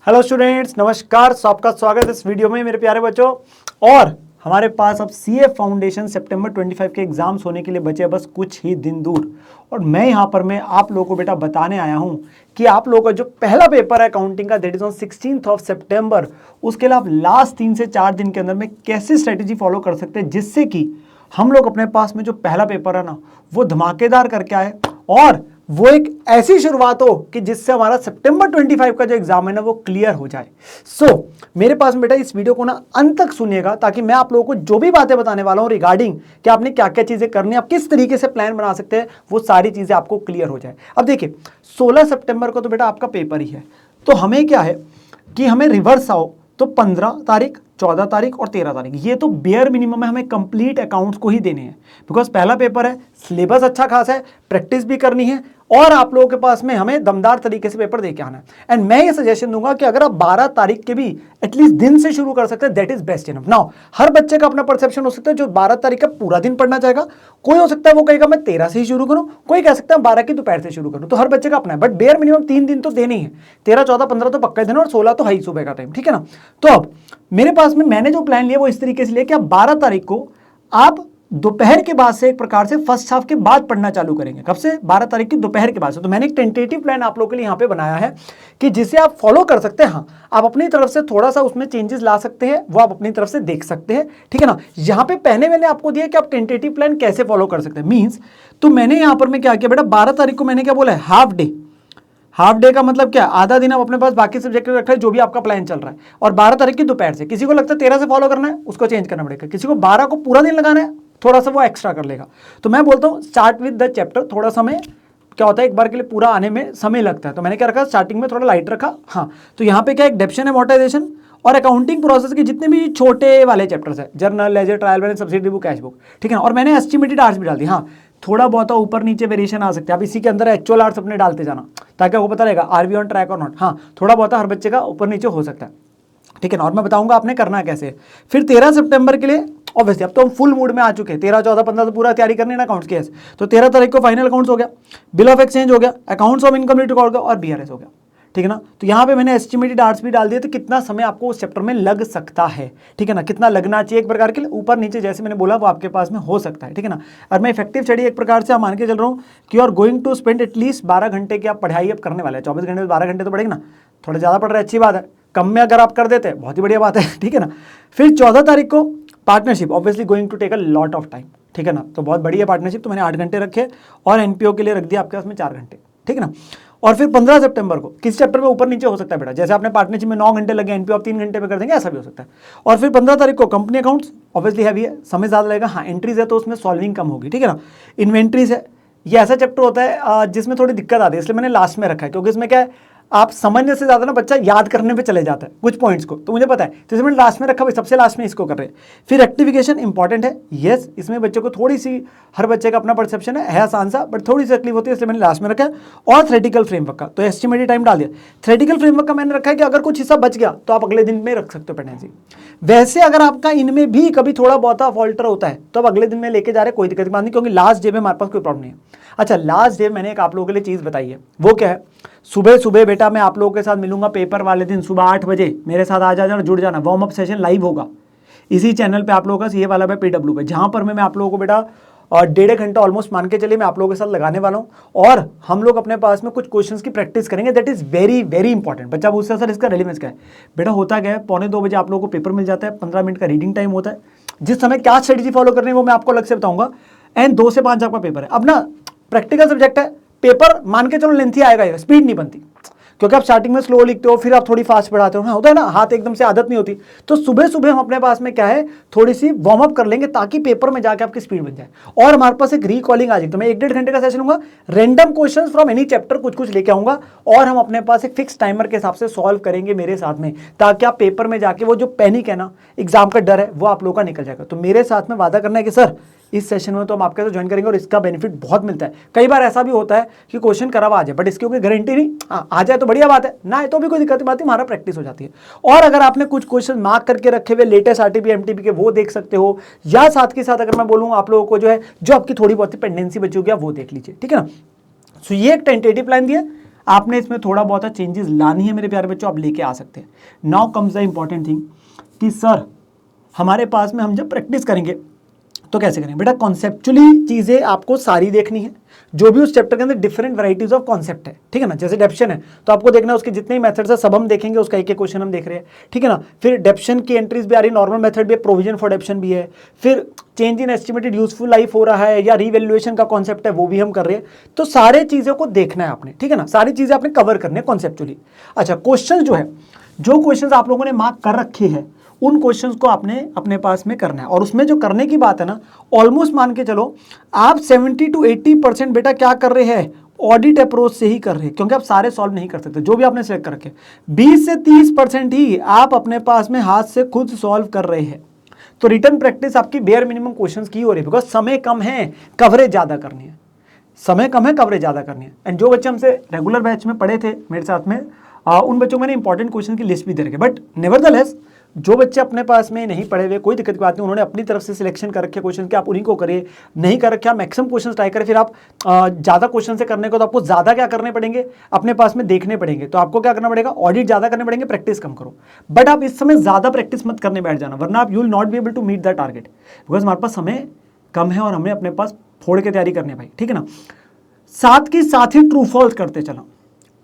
Hello students, नमस्कार। सबका स्वागत है इस वीडियो में मेरे प्यारे बच्चों। और हमारे पास अब सीए फाउंडेशन सितंबर 25 के एग्जाम्स होने के लिए बचे बस कुछ ही दिन दूर। और मैं यहाँ पर आप लोगों को बेटा बताने आया हूँ कि आप लोगों का जो पहला पेपर है अकाउंटिंग का, दैट इज ऑन 16 सितंबर, उसके लिए आप लास्ट 3 से 4 दिन के अंदर में कैसी स्ट्रेटेजी फॉलो कर सकते हैं जिससे कि हम लोग अपने पास में जो पहला पेपर है ना वो धमाकेदार करके आए और वो एक ऐसी शुरुआत हो कि जिससे हमारा सितंबर 25 का जो एग्जाम है ना वो क्लियर हो जाए। मेरे पास में बेटा इस वीडियो को ना अंत तक सुनिएगा ताकि मैं आप लोगों को जो भी बातें बताने वाला हूं रिगार्डिंग कि आपने क्या क्या चीजें करनी है, आप किस तरीके से प्लान बना सकते हैं, वो सारी चीजें आपको क्लियर हो जाए। अब देखिए 16 सितंबर को तो बेटा आपका पेपर ही है, तो हमें क्या है कि हमें रिवर्स आओ तो 15 तारीख, 14 तारीख और 13 तारीख, ये तो बेयर मिनिमम है, हमें कंप्लीट अकाउंट्स को ही देने हैं। बिकॉज पहला पेपर है, सिलेबस अच्छा खासा है, प्रैक्टिस भी करनी है और आप लोगों के पास में हमें दमदार तरीके से पेपर दे के आना है। एंड मैं ये सजेशन दूंगा कि अगर आप 12 तारीख के भी एटलीस्ट दिन से शुरू कर सकते हैं, that is best enough. Now हर बच्चे का अपना परसेप्शन हो सकता है, जो 12 तारीख का पूरा दिन पढ़ना चाहेगा, कोई हो सकता है वो कहेगा मैं 13 से ही शुरू करूं, कोई कह सकता है 12 की दोपहर से शुरू करूं, तो हर बच्चे का अपना है। बट बेयर मिनिमम 3 दिन तो देने ही है, 13, 14, 15 तो पक्का दिन और 16 तो हाई सुबह का टाइम, ठीक है ना। तो अब मेरे पास में मैंने जो प्लान लिया वो इस तरीके से लिया कि आप 12 तारीख को आप दोपहर के बाद से एक प्रकार से फर्स्ट हाफ के बाद पढ़ना चालू करेंगे। कब से? 12 तारीख की दोपहर के बाद से। तो मैंने एक टेंटेटिव प्लान आप लोगों के लिए यहाँ पे बनाया है कि जिसे आप फॉलो कर सकते हैं। हाँ, आप अपनी तरफ से थोड़ा सा उसमें चेंजेस ला सकते हैं, वो आप अपनी तरफ से देख सकते हैं, ठीक है ना। यहाँ पे पहले मैंने आपको दिया कि आप टेंटेटिव प्लान कैसे फॉलो कर सकते हैं, मीन्स तो मैंने यहाँ पर मैं क्या किया बेटा, 12 तारीख को मैंने क्या बोला है, हाफ डे का मतलब क्या, आधा दिन आप अपने पास बाकी सब्जेक्ट रखा है जो भी आपका प्लान चल रहा है, और 12 तारीख की दोपहर से। किसी को लगता है 13 से फॉलो करना है, उसको चेंज करना पड़ेगा। किसी को 12 को पूरा दिन लगाना है, थोड़ा सा वो एक्स्ट्रा कर लेगा। तो मैं बोलता हूँ स्टार्ट विद द चैप्टर। थोड़ा समय क्या होता है, एक बार के लिए पूरा आने में समय लगता है, तो मैंने क्या रखा, स्टार्टिंग में थोड़ा लाइट रखा। हाँ, तो यहाँ पे क्या, एक डेप्शन एमोर्टाइजेशन और अकाउंटिंग प्रोसेस के जितने भी छोटे वाले चैप्टर्स है, journal, ledger, trial balance, subsidy book, cash book, ठीक है ना। और मैंने एस्टिमेटेड आर्ट्स भी डाल दी। हाँ, थोड़ा बहुत ऊपर नीचे वेरिएशन आ सकते हैं, आप इसी के अंदर एक्चुअल आर्ट्स अपने डालते जाना ताकि आपको पता रहेगा आर वी ऑन ट्रैक और नॉट। हाँ, थोड़ा बहुत हर बच्चे का ऊपर नीचे हो सकता है, ठीक है ना। और मैं बताऊंगा आपने करना कैसे। फिर 13 सितंबर के लिए ऑब्वियसली अब तो हम फुल मूड में आ चुके हैं, 13, 14, 15 तो पूरा तैयारी करनी है ना अकाउंट्स केस। तो 13 तारीख को फाइनल अकाउंट्स हो गया, बिल ऑफ एक्सचेंज हो गया, अकाउंट्स ऑफ इनकम रिकॉर्ड हो गया और बीआरएस हो गया, ठीक है ना। तो यहाँ पे मैंने एस्टिमेटेड आर्ट्स भी डाल दिया, तो कितना समय आपको उस चैप्टर में लग सकता है, ठीक है ना, कितना लगना चाहिए एक प्रकार के लिए, ऊपर नीचे जैसे मैंने बोला वो आपके पास में हो सकता है, ठीक है ना। और मैं इफेक्टिव स्टडी एक प्रकार से मान के चल रहा हूँ कि you are going to spend at least 12 घंटे की आप पढ़ाई अब करने वाले हैं। 24 घंटे में 12 घंटे तो पढ़ेंगे ना, थोड़ा ज़्यादा पढ़ रहे अच्छी बात है, कम में अगर आप कर देते हैं बहुत ही बढ़िया बात है, ठीक है ना। फिर 14 तारीख को partnership, obviously going to take a lot of time, ठीक है ना, तो बहुत बढ़िया पार्टनरशिप, तो मैंने 8 घंटे रखे और एनपीओ के लिए रख दिया आपके पास में 4 घंटे, ठीक है ना। और फिर 15 सितंबर को किस चैप्टर में ऊपर नीचे हो सकता है बेटा, जैसे आपने पार्टनरशिप में 9 घंटे लगे, एनपीओ आप 3 घंटे में कर देंगे, ऐसा भी हो सकता है। और फिर 15 तारीख को कंपनी अकाउंट्स, ऑब्वियसली हैवी है, समय ज़्यादा लगेगा। हाँ, एंट्रीज है तो उसमें सॉल्विंग कम होगी, ठीक है ना। इन्वेंट्रीज है, ये ऐसा चैप्टर होता है जिसमें थोड़ी दिक्कत आती है, इसलिए मैंने लास्ट में रखा है, क्योंकि इसमें क्या है, आप समझने से ज्यादा ना बच्चा याद करने पे चले जाता है कुछ पॉइंट्स को, तो मुझे पता है, तो इसमें लास्ट में रखा, भाई सबसे लास्ट में इसको कर रहे हैं। फिर रेक्टिफिकेशन इंपॉर्टेंट है, यस, इसमें बच्चे को थोड़ी सी, हर बच्चे का अपना परसेप्शन है आसान सा, बट थोड़ी सी तकलीफ होती है, इसलिए मैंने लास्ट में रखा है। और थ्रेटिकल फ्रेमवर्क का तो एस्टिमेटेड टाइम डाल दिया। थ्रेटिकल फ्रेमवर्क का मैंने रखा है कि अगर कुछ हिस्सा बच गया तो आप अगले दिन में रख सकते हो पेंडेंसी। वैसे अगर आपका इनमें भी कभी थोड़ा बहुत फॉल्टर होता है तो आप अगले दिन में लेके जा रहे हैं, कोई दिक्कत की बात नहीं, क्योंकि लास्ट डे में हमारे पास कोई प्रॉब्लम नहीं है। अच्छा, लास्ट डे मैंने एक आप लोगों के लिए चीज़ बताई है, वो क्या है, सुबह सुबह बेटा मैं आप लोगों के साथ मिलूंगा पेपर वाले दिन सुबह 8 बजे, मेरे साथ आ जाना, जुड़ जाना। वार्म अप सेशन लाइव होगा इसी चैनल पे आप लोगों का, ये वाला PW पे, जहां पर मैं आप लोगों को बेटा और 1.5 घंटा ऑलमोस्ट मान के चलिए मैं आप लोगों के साथ लगाने वाला हूं, और हम लोग अपने पास में कुछ क्वेश्चंस की प्रैक्टिस करेंगे। That is very very important. बच्चा पूछता है सर इसका रेलेवेंस क्या है, बेटा होता क्या है, 1:45 बजे आप लोगों को पेपर मिल जाता है, 15 मिनट का रीडिंग टाइम होता है, जिस समय क्या स्ट्रेटेजी फॉलो करनी है वो मैं आपको अलग से बताऊंगा। एंड 2 से 5 आपका पेपर है। अब ना प्रैक्टिकल सब्जेक्ट है, पेपर मान के चलो लेंथी आएगा, स्पीड नहीं बनती, क्योंकि आप स्टार्टिंग में स्लो लिखते हो, फिर आप थोड़ी फास्ट पढ़ाते हो, हाँ होता है ना, हाथ एकदम से आदत नहीं होती। तो सुबह सुबह हम अपने पास में क्या है, थोड़ी सी वार्म अप कर लेंगे ताकि पेपर में जाके आपकी स्पीड बन जाए। और हमारे पास एक रिकॉलिंग आ जाएगी, तो मैं 1-1.5 घंटे का सेशन होगा, random questions from any chapter कुछ लेके आऊंगा, और हम अपने पास एक फिक्स टाइमर के हिसाब से सॉल्व करेंगे मेरे साथ में, ताकि आप पेपर में जाके वो जो पैनिक है ना, एग्जाम का डर है, वो आप लोगों का निकल जाएगा। तो मेरे साथ में वादा करना है कि सर इस सेशन में तो हम आपके साथ ज्वाइन करेंगे और इसका बेनिफिट बहुत मिलता है। कई बार ऐसा भी होता है कि क्वेश्चन करवा आ जाए, बट इसकी कोई गारंटी नहीं, आ जाए तो बढ़िया बात है, ना है तो भी कोई दिक्कत की बात नहीं, हमारा प्रैक्टिस हो जाती है। और अगर आपने कुछ क्वेश्चन मार्क करके रखे हुए लेटेस्ट आरटीपी एमटीपी के, वो देख सकते हो, या साथ के साथ अगर मैं बोलूँ आप लोगों को जो है, जो आपकी थोड़ी बहुत पेंडेंसी बची होगी वो देख लीजिए, ठीक है ना। सो ये एक टेंटेटिव प्लान दिया, आपने इसमें थोड़ा बहुत चेंजेस लानी है मेरे प्यारे बच्चों, आप लेके आ सकते हैं। Now comes the important thing कि सर हमारे पास में हम जब प्रैक्टिस करेंगे तो कैसे करेंगे बेटा, कॉन्सेप्चुअली चीजें आपको सारी देखनी है, जो भी उस चैप्टर के अंदर डिफरेंट वैरायटीज ऑफ कॉन्सेप्ट है, ठीक है ना। जैसे डेप्शन है तो आपको देखना है उसके जितने मेथड्स है सब हम देखेंगे, उसका एक एक क्वेश्चन हम देख रहे हैं, ठीक है ना। फिर डेप्शन की एंट्रीज भी आ रही है, नॉर्मल मेथड भी है, प्रोविजन फॉर डेप्शन भी है, फिर change in estimated useful life हो रहा है या रीवैल्यूएशन का कॉन्सेप्ट है वो भी हम कर रहे हैं। तो सारे चीजों को देखना है आपने, ठीक है ना, सारी चीजें आपने कवर करनी है कॉन्सेप्चुअली। अच्छा, क्वेश्चन जो है, जो क्वेश्चन आप लोगों ने मार्क कर रखे हैं उन क्वेश्चंस को आपने अपने पास में करना है। और उसमें जो करने की बात है ना, ऑलमोस्ट मान के चलो आप 70 to 80% बेटा क्या कर रहे हैं, ऑडिट अप्रोच से ही कर रहे हैं, क्योंकि आप सारे सॉल्व नहीं कर सकते जो भी आपने सेलेक्ट कर रखे। 20 से 30% ही आप अपने पास में हाथ से खुद सॉल्व कर रहे हैं। तो रिटर्न प्रैक्टिस आपकी बेयर मिनिमम क्वेश्चंस की हो रही है, बिकॉज समय कम है, कवरेज ज्यादा करनी है, समय कम है, कवरेज ज्यादा करनी है। एंड जो बच्चे हमसे रेगुलर बैच में पढ़े थे मेरे साथ में, उन बच्चों को मैंने इंपॉर्टेंट क्वेश्चन की लिस्ट भी दे रखी है। बट नेवरदलेस जो बच्चे अपने पास में नहीं पढ़े हुए, कोई दिक्कत की बात नहीं, उन्होंने अपनी तरफ से सिलेक्शन कर रखे क्वेश्चन के, आप उन्हीं को करिए। नहीं कर रखे आप मैक्सिमम क्वेश्चन ट्राई करें, फिर आप ज़्यादा क्वेश्चन से करने को तो आपको ज़्यादा क्या करने पड़ेंगे, अपने पास में देखने पड़ेंगे। तो आपको क्या करना पड़ेगा, ऑडिट ज़्यादा करने पड़ेंगे, प्रैक्टिस कम करो। बट आप इस समय ज़्यादा प्रैक्टिस मत करने बैठ जाना, वरना आप you will not be able to meet the target, because हमारे पास समय कम है और हमें अपने पास फोड़ के तैयारी करनी है भाई, ठीक है ना। साथ के साथ ही ट्रू फॉल्स करते चला,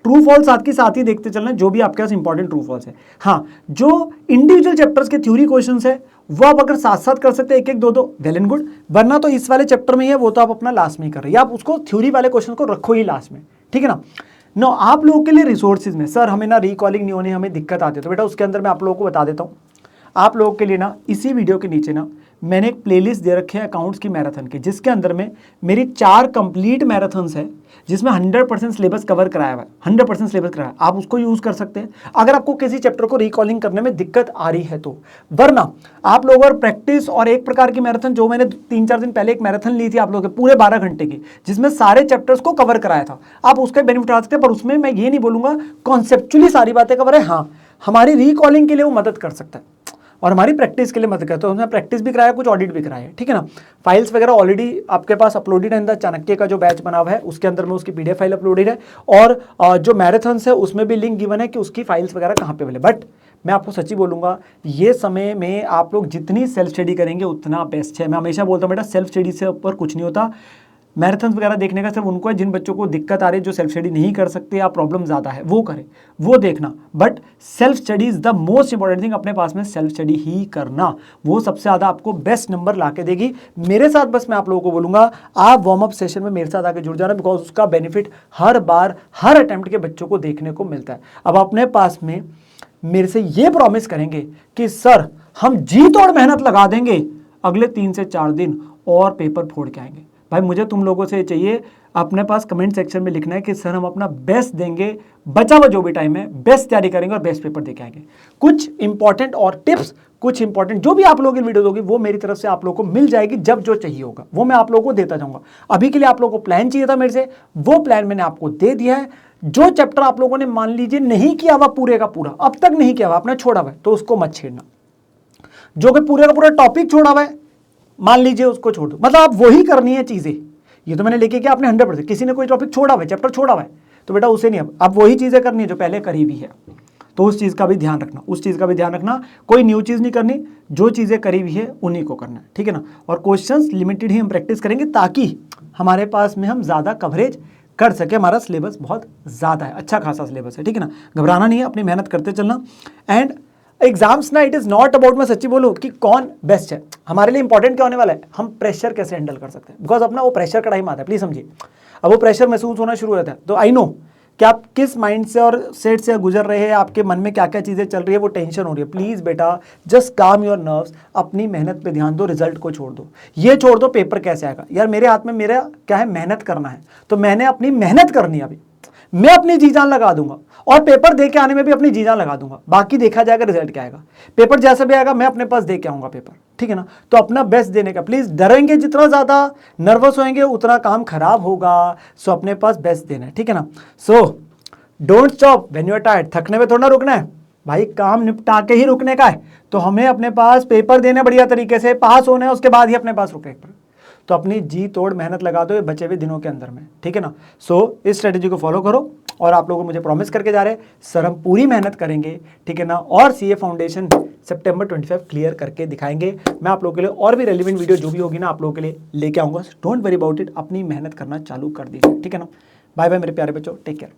ट्रू फॉल्स साथ के साथ ही देखते चलना, जो भी आपके पास इंपॉर्टेंट ट्रू फॉल्स है। हाँ, जो इंडिविजुअल चैप्टर्स के थ्योरी क्वेश्चंस है वो आप अगर साथ साथ कर सकते हैं, एक एक दो दो, वेल एंड गुड, वरना तो इस वाले चैप्टर में ही है वो तो आप अपना लास्ट में ही कर रहे हैं, आप उसको थ्योरी वाले क्वेश्चन को रखो ही लास्ट में, ठीक है ना। नो, आप लोगों के लिए रिसोर्सेज में सर हमें ना रिकॉलिंग नहीं होने, हमें दिक्कत आती है, तो बेटा उसके अंदर मैं आप लोगों को बता देता हूँ। आप लोगों के लिए ना इसी वीडियो के नीचे ना मैंने एक प्लेलिस्ट दे रखे है अकाउंट्स की मैराथन की, जिसके अंदर में मेरी 4 कंप्लीट मैराथन्स है, जिसमें 100% सिलेबस कवर कराया हुआ है, 100% सिलेबस कराया, आप उसको यूज कर सकते हैं अगर आपको किसी चैप्टर को रिकॉलिंग करने में दिक्कत आ रही है तो। वरना आप लोग और प्रैक्टिस और एक प्रकार की मैराथन, जो मैंने 3-4 दिन पहले एक मैराथन ली थी आप लोगों के पूरे 12 घंटे की, जिसमें सारे चैप्टर्स को कवर कराया था, आप उसका बेनिफिट उठा सकते हैं। पर उसमें मैं ये नहीं बोलूंगा कॉन्सेप्चुअली सारी बातें कवर है, हाँ हमारी रिकॉलिंग के लिए वो मदद कर सकता है और हमारी प्रैक्टिस के लिए मदद करता है। उसमें प्रैक्टिस भी कराया, कुछ ऑडिट भी कराया, ठीक है ना। फाइल्स वगैरह ऑलरेडी आपके पास अपलोडेड है, इन द चाणक्य का जो बैच बना हुआ है उसके अंदर में उसकी PDF फाइल अपलोडेड है, और जो मैराथन्स है उसमें भी लिंक गिवन है कि उसकी फाइल्स वगैरह कहाँ पे मिले। बट मैं आपको सच्ची बोलूंगा, ये समय में आप लोग जितनी सेल्फ स्टडी करेंगे उतना बेस्ट है। मैं हमेशा बोलता हूँ बेटा सेल्फ स्टडी से ऊपर कुछ नहीं होता। मैराथन वगैरह देखने का सिर्फ उनको है जिन बच्चों को दिक्कत आ रही है, जो सेल्फ स्टडी नहीं कर सकते या प्रॉब्लम ज़्यादा है वो करें, वो देखना। But self study is the most important thing, अपने पास में सेल्फ स्टडी ही करना, वो सबसे ज़्यादा आपको बेस्ट नंबर ला के देगी। मेरे साथ बस मैं आप लोगों को बोलूँगा आप वार्म अप सेशन में मेरे साथ आके जुड़ जाना, बिकॉज उसका बेनिफिट हर बार हर अटेम्प्ट के बच्चों को देखने को मिलता है। अब अपने पास में मेरे से ये प्रॉमिस करेंगे कि सर हम जी तोड़ मेहनत लगा देंगे, अगले 3 से 4 दिन और पेपर फोड़ के आएंगे। भाई मुझे तुम लोगों से चाहिए अपने पास कमेंट सेक्शन में लिखना है कि सर हम अपना बेस्ट देंगे, बचा हुआ जो भी टाइम है बेस्ट तैयारी करेंगे और बेस्ट पेपर देके आएंगे। कुछ इंपॉर्टेंट और टिप्स, कुछ इंपॉर्टेंट जो भी आप लोगों की वीडियो होगी वो मेरी तरफ से आप लोगों को मिल जाएगी, जब जो चाहिए होगा वो मैं आप लोगों को देता जाऊंगा। अभी के लिए आप लोगों को प्लान चाहिए था मेरे से, वो प्लान मैंने आपको दे दिया है। जो चैप्टर आप लोगों ने मान लीजिए नहीं किया हुआ पूरे का पूरा, अब तक नहीं किया हुआ, आपने छोड़ा हुआ है तो उसको मत छेड़ना। जो कि पूरे का पूरा टॉपिक छोड़ा हुआ है मान लीजिए उसको छोड़ दो, मतलब आप वही करनी है चीजें। ये तो मैंने लेके कि आपने 100%, किसी ने कोई टॉपिक छोड़ा हुआ है, चैप्टर छोड़ा हुआ है, तो बेटा उसे नहीं, अब वही चीजें करनी है जो पहले करी भी है। तो उस चीज का भी ध्यान रखना, उस चीज का भी ध्यान रखना, कोई न्यू चीज नहीं करनी, जो चीजें करी हुई है उन्हीं को करना है, ठीक है ना। और क्वेश्चंस लिमिटेड ही हम प्रैक्टिस करेंगे ताकि हमारे पास में हम ज्यादा कवरेज कर सके। हमारा सिलेबस बहुत ज्यादा है, अच्छा खासा सिलेबस है, ठीक है ना। घबराना नहीं है, अपनी मेहनत करते चलना। एंड एग्जाम्स ना, इट इज नॉट अबाउट, मैं सच्ची बोलूं कि कौन बेस्ट है, हमारे लिए इंपॉर्टेंट क्या होने वाला है, हम प्रेशर कैसे हैंडल कर सकते हैं। बिकॉज अपना वो प्रेशर का टाइम आता है, प्लीज समझिए। अब वो प्रेशर महसूस होना शुरू हो जाता है, तो आई नो कि आप किस माइंड से और सेट से गुजर रहे हैं, आपके मन में क्या क्या चीजें चल रही है, वो टेंशन हो रही है। प्लीज बेटा जस्ट काम योर नर्व्स, अपनी मेहनत पे ध्यान दो, रिजल्ट को छोड़ दो। ये छोड़ दो पेपर कैसे आएगा, यार मेरे हाथ में मेरा क्या है, मेहनत करना है, तो मैंने अपनी मेहनत करनी है, अभी मैं अपनी जी जान लगा दूंगा और पेपर दे के आने में भी अपनी जी जान लगा दूंगा। बाकी देखा जाएगा रिजल्ट क्या आएगा, पेपर जैसा भी आएगा मैं अपने पास दे के आऊंगा पेपर, ठीक है ना। तो अपना बेस्ट देने का, प्लीज डरेंगे जितना ज्यादा, नर्वस होंगे उतना काम खराब होगा। सो अपने पास बेस्ट देना है, ठीक है ना। So don't stop when you are tired, थकने में थोड़ा रुकना है भाई, काम निपटा के ही रुकने का है। तो हमें अपने पास पेपर देने बढ़िया तरीके से, पास होना है, उसके बाद ही अपने पास रुके। तो अपनी जी तोड़ मेहनत लगा दो ये बचे हुए दिनों के अंदर में, ठीक है ना। सो इस स्ट्रेटेजी को फॉलो करो और आप लोगों को मुझे प्रॉमिस करके जा रहे हैं सर हम पूरी मेहनत करेंगे, ठीक है ना, और सीए फाउंडेशन सितंबर 25 क्लियर करके दिखाएंगे। मैं आप लोगों के लिए और भी रेलिवेंट वीडियो जो भी होगी ना आप लोगों के लिए लेके आऊंगा। डोंट वरी अबाउट इट, अपनी मेहनत करना चालू कर दीजिए, ठीक है ना। बाय बाय मेरे प्यारे बच्चों, टेक केयर।